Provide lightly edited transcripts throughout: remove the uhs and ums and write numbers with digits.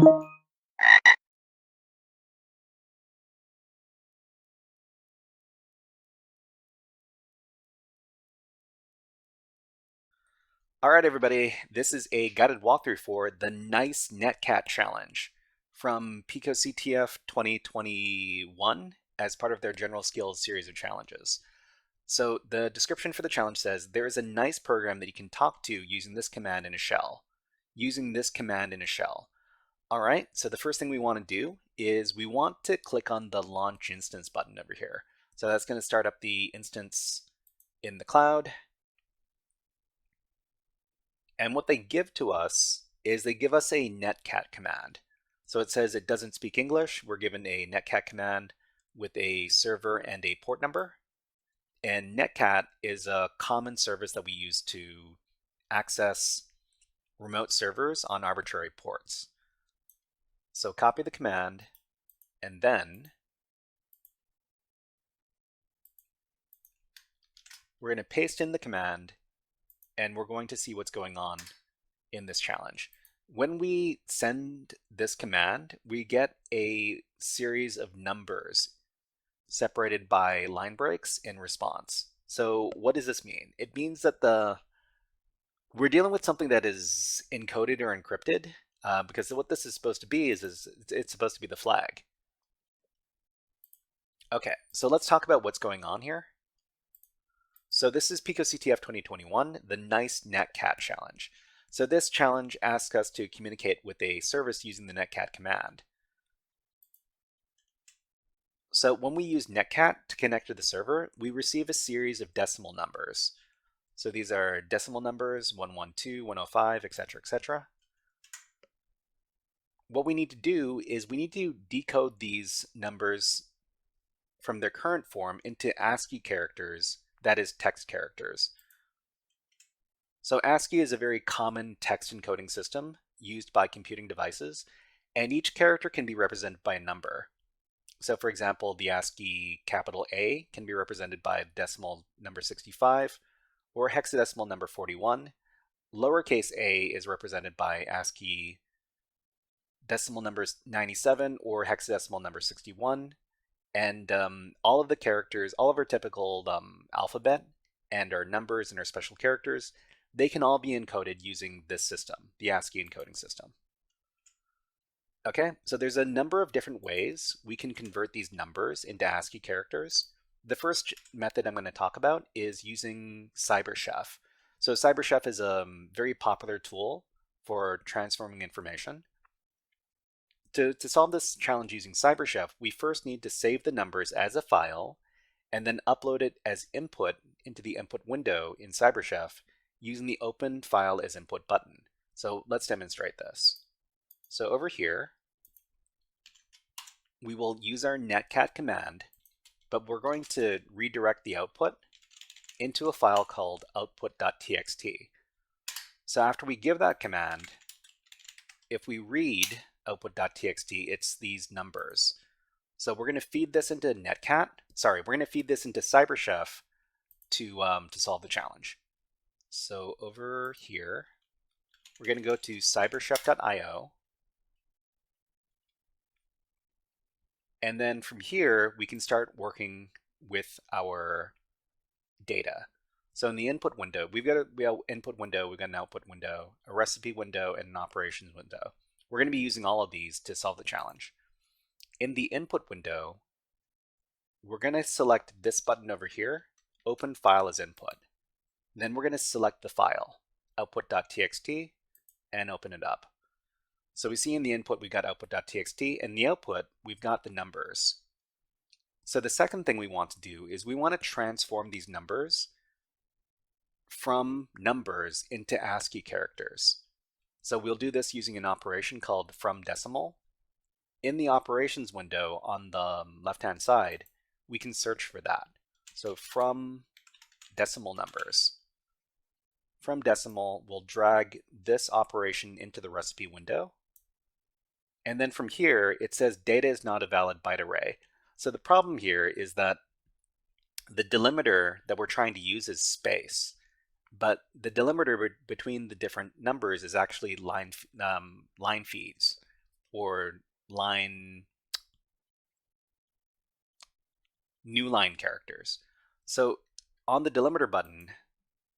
All right, everybody, this is a guided walkthrough for the nice Netcat challenge from picoCTF 2021 as part of their general skills series of challenges. So the description for the challenge says there is a nice program that you can talk to using this command in a shell. All right, so the first thing we want to do is we want to click on the launch instance button over here. So that's going to start up the instance in the cloud. And what they give to us is they give us a netcat command. So it says it doesn't speak English. We're given a netcat command with a server and a port number. And netcat is a common service that we use to access remote servers on arbitrary ports. So copy the command, and then we're going to paste in the command, and we're going to see what's going on in this challenge. When we send this command, we get a series of numbers separated by line breaks in response. So what does this mean? It means that we're dealing with something that is encoded or encrypted, because what this is supposed to be is it's supposed to be the flag. Okay, so let's talk about what's going on here. So this is picoCTF 2021, the nice Netcat challenge. So this challenge asks us to communicate with a service using the netcat command. So when we use netcat to connect to the server, we receive a series of decimal numbers. So these are decimal numbers, 112, 105, etc., etc. What we need to do is we need to decode these numbers from their current form into ASCII characters, that is text characters. So ASCII is a very common text encoding system used by computing devices, and each character can be represented by a number. So for example, the ASCII capital A can be represented by decimal number 65 or hexadecimal number 41. Lowercase a is represented by ASCII decimal number 97 or hexadecimal number 61. And all of the characters, all of our typical alphabet and our numbers and our special characters, they can all be encoded using this system, the ASCII encoding system. Okay, so there's a number of different ways we can convert these numbers into ASCII characters. The first method I'm going to talk about is using CyberChef. So CyberChef is a very popular tool for transforming information. To solve this challenge using CyberChef, we first need to save the numbers as a file and then upload it as input into the input window in CyberChef using the Open File as Input button. So let's demonstrate this. So over here, we will use our netcat command, but we're going to redirect the output into a file called output.txt. So after we give that command, if we read output.txt, it's these numbers. So we're going to feed this into netcat. Sorry, we're going to feed this into CyberChef to solve the challenge. So over here, we're going to go to cyberchef.io. And then from here, we can start working with our data. So in the input window, we've got an input window, we've got an output window, a recipe window, and an operations window. We're going to be using all of these to solve the challenge. In the input window, we're going to select this button over here, Open File as Input. Then we're going to select the file, output.txt, and open it up. So we see in the input we've got output.txt, and the output we've got the numbers. So the second thing we want to do is we want to transform these numbers from numbers into ASCII characters. So we'll do this using an operation called fromDecimal. In the operations window on the left-hand side, we can search for that. So from decimal numbers. From decimal, we'll drag this operation into the recipe window. And then from here, it says data is not a valid byte array. So the problem here is that the delimiter that we're trying to use is space, but the delimiter between the different numbers is actually line feeds. or new line characters. So on the delimiter button,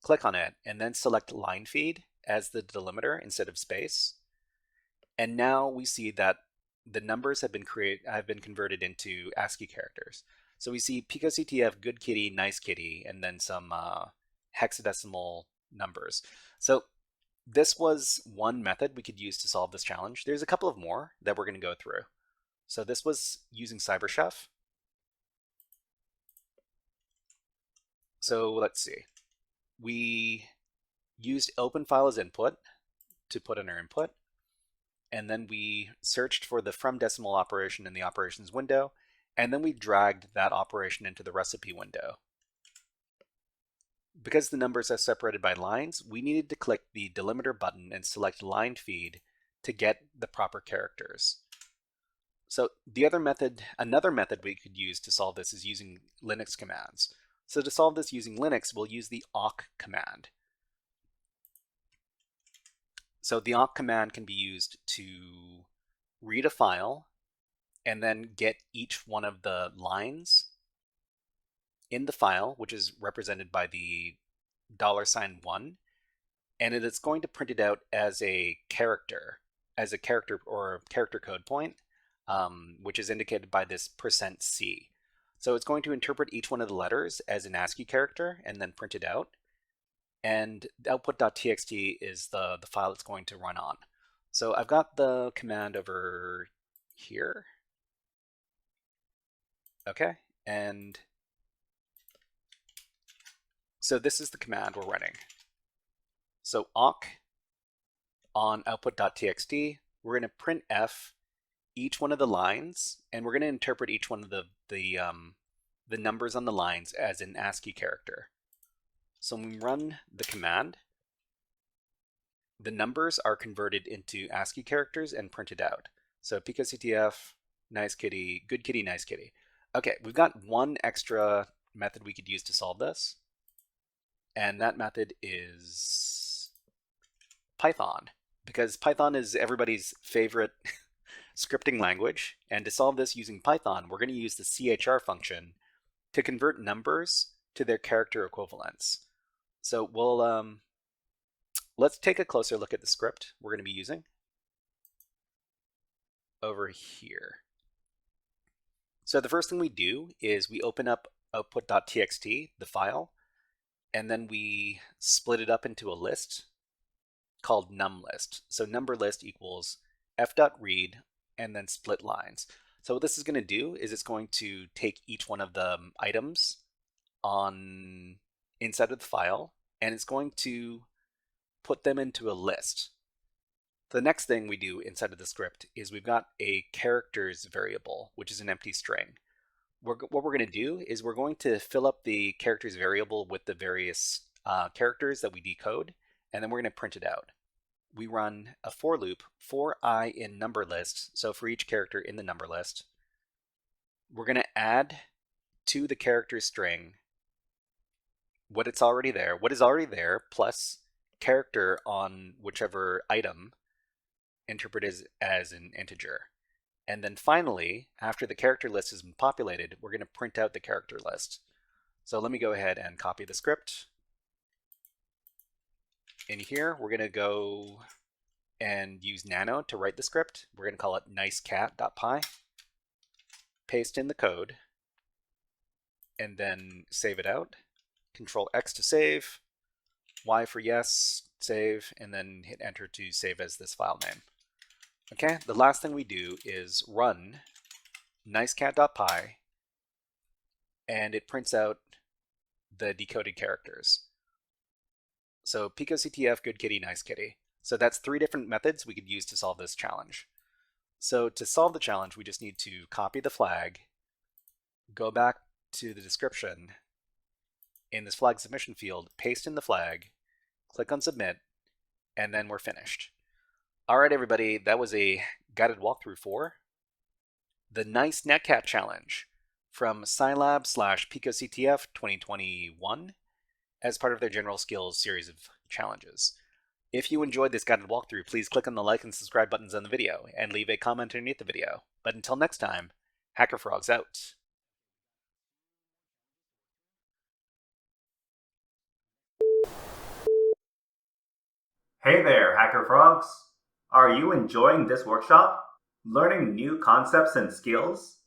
click on it and then select line feed as the delimiter instead of space. And now we see that the numbers have been converted into ASCII characters. So we see picoCTF, good kitty, nice kitty, and then some hexadecimal numbers. So this was one method we could use to solve this challenge. There's a couple of more that we're going to go through. So this was using CyberChef. So let's see. We used open file as input to put in our input. And then we searched for the from decimal operation in the operations window. And then we dragged that operation into the recipe window. Because the numbers are separated by lines, we needed to click the delimiter button and select line feed to get the proper characters. So another method we could use to solve this is using Linux commands. So to solve this using Linux, we'll use the awk command. So the awk command can be used to read a file and then get each one of the lines in the file, which is represented by the $1, and it is going to print it out as a character or character code point, which is indicated by this %C. So it's going to interpret each one of the letters as an ASCII character and then print it out. And output.txt is the file it's going to run on. So I've got the command over here. Okay, and so this is the command we're running. So awk on output.txt, we're going to print f each one of the lines, and we're going to interpret each one of the numbers on the lines as an ASCII character. So when we run the command, the numbers are converted into ASCII characters and printed out. So picoCTF, nice kitty, good kitty, nice kitty. Okay, we've got one extra method we could use to solve this, and that method is Python, because Python is everybody's favorite scripting language. And to solve this using Python, we're going to use the CHR function to convert numbers to their character equivalents. So we'll let's take a closer look at the script we're going to be using over here. So the first thing we do is we open up output.txt, the file, and then we split it up into a list called numList. So number list equals f.read and then split lines. So what this is going to do is it's going to take each one of the items on inside of the file, and it's going to put them into a list. The next thing we do inside of the script is we've got a characters variable, which is an empty string. What we're going to do is we're going to fill up the characters variable with the various characters that we decode, and then we're going to print it out. We run a for loop for I in number list, so for each character in the number list. We're going to add to the character string what is already there plus character on whichever item interpreted as an integer. And then finally, after the character list has been populated, we're going to print out the character list. So let me go ahead and copy the script. In here, we're going to go and use nano to write the script. We're going to call it nicecat.py. Paste in the code, and then save it out. Control X to save, Y for yes, save, and then hit enter to save as this file name. Okay, the last thing we do is run nicecat.py, and it prints out the decoded characters. So picoCTF, good kitty, nice kitty. So that's 3 different methods we could use to solve this challenge. So to solve the challenge, we just need to copy the flag, go back to the description, in this flag submission field, paste in the flag, click on submit, and then we're finished. All right, everybody, that was a guided walkthrough for the Nice Netcat Challenge from Cylab/picoCTF 2021 as part of their general skills series of challenges. If you enjoyed this guided walkthrough, please click on the like and subscribe buttons on the video and leave a comment underneath the video. But until next time, HackerFrogs out. Hey there, HackerFrogs! Are you enjoying this workshop? Learning new concepts and skills?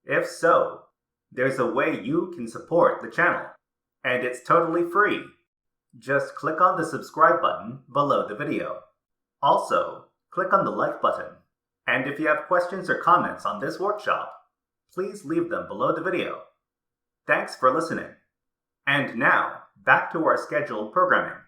If so, there's a way you can support the channel, and it's totally free. Just click on the subscribe button below the video. Also, click on the like button. And if you have questions or comments on this workshop, please leave them below the video. Thanks for listening. And now, back to our scheduled programming.